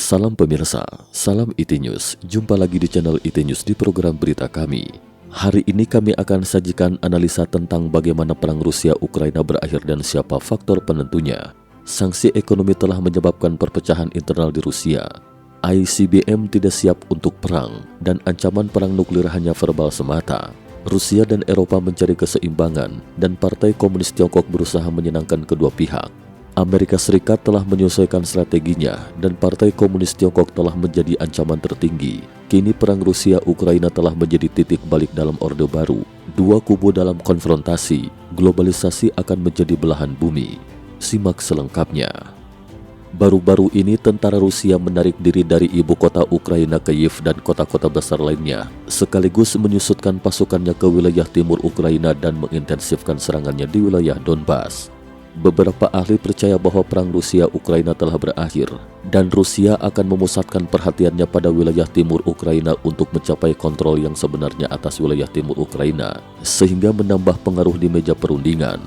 Salam pemirsa, salam IT News. Jumpa lagi di channel IT News di program berita kami. Hari ini kami akan sajikan analisa tentang bagaimana perang Rusia-Ukraina berakhir dan siapa faktor penentunya. Sanksi ekonomi telah menyebabkan perpecahan internal di Rusia. ICBM tidak siap untuk perang dan ancaman perang nuklir hanya verbal semata. Rusia dan Eropa mencari keseimbangan dan Partai Komunis Tiongkok berusaha menyenangkan kedua pihak. Amerika Serikat telah menyesuaikan strateginya dan Partai Komunis Tiongkok telah menjadi ancaman tertinggi. Kini perang Rusia-Ukraina telah menjadi titik balik dalam Orde Baru. Dua kubu dalam konfrontasi, globalisasi akan menjadi belahan bumi. Simak selengkapnya. Baru-baru ini tentara Rusia menarik diri dari ibu kota Ukraina ke Kyiv dan kota-kota besar lainnya, sekaligus menyusutkan pasukannya ke wilayah timur Ukraina dan mengintensifkan serangannya di wilayah Donbas. Beberapa ahli percaya bahwa perang Rusia-Ukraina telah berakhir dan Rusia akan memusatkan perhatiannya pada wilayah timur Ukraina untuk mencapai kontrol yang sebenarnya atas wilayah timur Ukraina, sehingga menambah pengaruh di meja perundingan.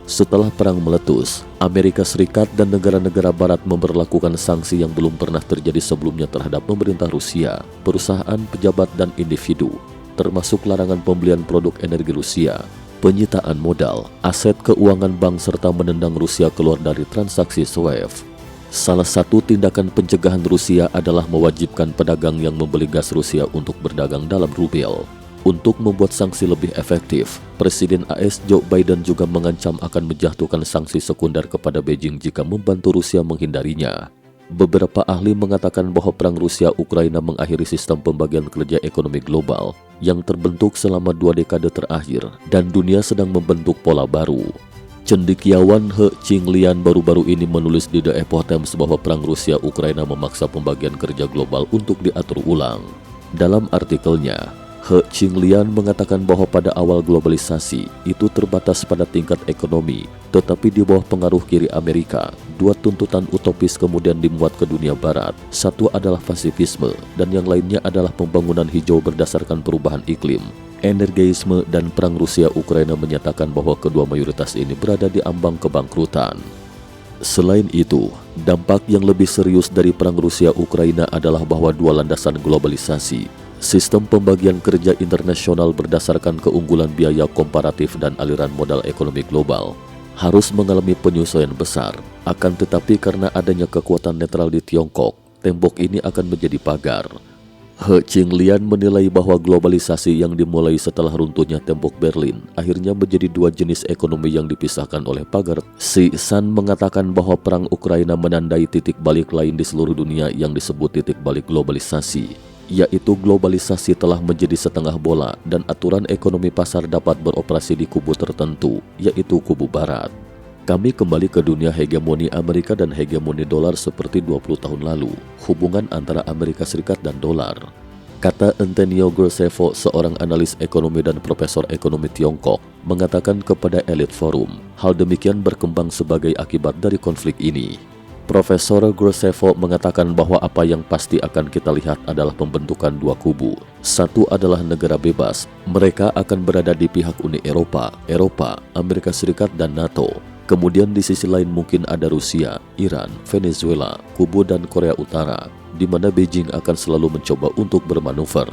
Setelah perang meletus, Amerika Serikat dan negara-negara barat memberlakukan sanksi yang belum pernah terjadi sebelumnya terhadap pemerintah Rusia, perusahaan, pejabat, dan individu, termasuk larangan pembelian produk energi Rusia, penyitaan modal, aset keuangan bank serta menendang Rusia keluar dari transaksi SWIFT. Salah satu tindakan pencegahan Rusia adalah mewajibkan pedagang yang membeli gas Rusia untuk berdagang dalam rubel. Untuk membuat sanksi lebih efektif, Presiden AS Joe Biden juga mengancam akan menjatuhkan sanksi sekunder kepada Beijing jika membantu Rusia menghindarinya. Beberapa ahli mengatakan bahwa perang Rusia-Ukraina mengakhiri sistem pembagian kerja ekonomi global yang terbentuk selama 2 dekade terakhir dan dunia sedang membentuk pola baru. Cendekiawan He Qinglian baru-baru ini menulis di The Epoch Times bahwa perang Rusia-Ukraina memaksa pembagian kerja global untuk diatur ulang. Dalam artikelnya, He Qinglian mengatakan bahwa pada awal globalisasi itu terbatas pada tingkat ekonomi, tetapi di bawah pengaruh kiri Amerika, dua tuntutan utopis kemudian dimuat ke dunia barat. Satu adalah pasifisme dan yang lainnya adalah pembangunan hijau berdasarkan perubahan iklim. Energeisme dan perang Rusia-Ukraina menyatakan bahwa kedua mayoritas ini berada di ambang kebangkrutan. Selain itu, dampak yang lebih serius dari perang Rusia-Ukraina adalah bahwa dua landasan globalisasi, sistem pembagian kerja internasional berdasarkan keunggulan biaya komparatif dan aliran modal ekonomi global, harus mengalami penyesuaian besar. Akan tetapi karena adanya kekuatan netral di Tiongkok, tembok ini akan menjadi pagar. He Qinglian menilai bahwa globalisasi yang dimulai setelah runtuhnya tembok Berlin akhirnya menjadi dua jenis ekonomi yang dipisahkan oleh pagar. Si San mengatakan bahwa perang Ukraina menandai titik balik lain di seluruh dunia yang disebut titik balik globalisasi, yaitu globalisasi telah menjadi setengah bola dan aturan ekonomi pasar dapat beroperasi di kubu tertentu, yaitu kubu barat. Kami kembali ke dunia hegemoni Amerika dan hegemoni dolar seperti 20 tahun lalu, hubungan antara Amerika Serikat dan dolar. Kata Antonio Grossevo, seorang analis ekonomi dan profesor ekonomi Tiongkok, mengatakan kepada Elite Forum, hal demikian berkembang sebagai akibat dari konflik ini. Profesor Grossevo mengatakan bahwa apa yang pasti akan kita lihat adalah pembentukan dua kubu. Satu adalah negara bebas, mereka akan berada di pihak Uni Eropa, Amerika Serikat dan NATO. Kemudian di sisi lain mungkin ada Rusia, Iran, Venezuela, Kuba dan Korea Utara, di mana Beijing akan selalu mencoba untuk bermanuver.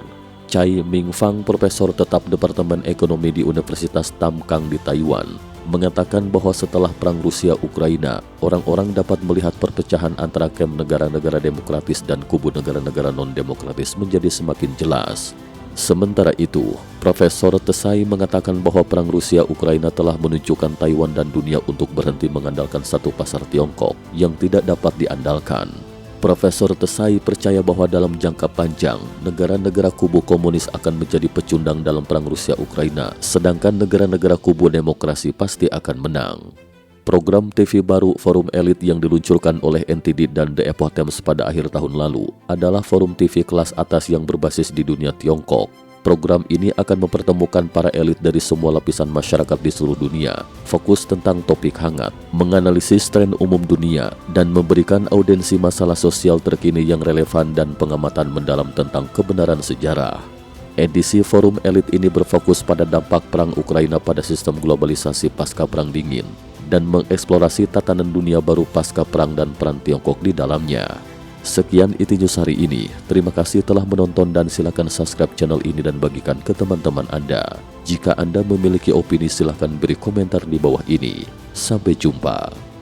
Chai Ming-Fang, profesor tetap Departemen Ekonomi di Universitas Tam Kang di Taiwan, mengatakan bahwa setelah perang Rusia-Ukraina, orang-orang dapat melihat perpecahan antara kamp negara-negara demokratis dan kubu negara-negara non-demokratis menjadi semakin jelas. Sementara itu, Profesor Tsai mengatakan bahwa perang Rusia-Ukraina telah menunjukkan Taiwan dan dunia untuk berhenti mengandalkan satu pasar Tiongkok yang tidak dapat diandalkan. Profesor Tsai percaya bahwa dalam jangka panjang, negara-negara kubu komunis akan menjadi pecundang dalam perang Rusia-Ukraina, sedangkan negara-negara kubu demokrasi pasti akan menang. Program TV baru Forum Elite yang diluncurkan oleh NTD dan The Epoch Times pada akhir tahun lalu adalah forum TV kelas atas yang berbasis di dunia Tiongkok. Program ini akan mempertemukan para elit dari semua lapisan masyarakat di seluruh dunia, fokus tentang topik hangat, menganalisis tren umum dunia, dan memberikan audiensi masalah sosial terkini yang relevan dan pengamatan mendalam tentang kebenaran sejarah. Edisi Forum Elite ini berfokus pada dampak perang Ukraina pada sistem globalisasi pasca Perang Dingin, dan mengeksplorasi tatanan dunia baru pasca perang dan peran Tiongkok di dalamnya. Sekian IT News hari ini. Terima kasih telah menonton dan silakan subscribe channel ini dan bagikan ke teman-teman Anda. Jika Anda memiliki opini silakan beri komentar di bawah ini. Sampai jumpa.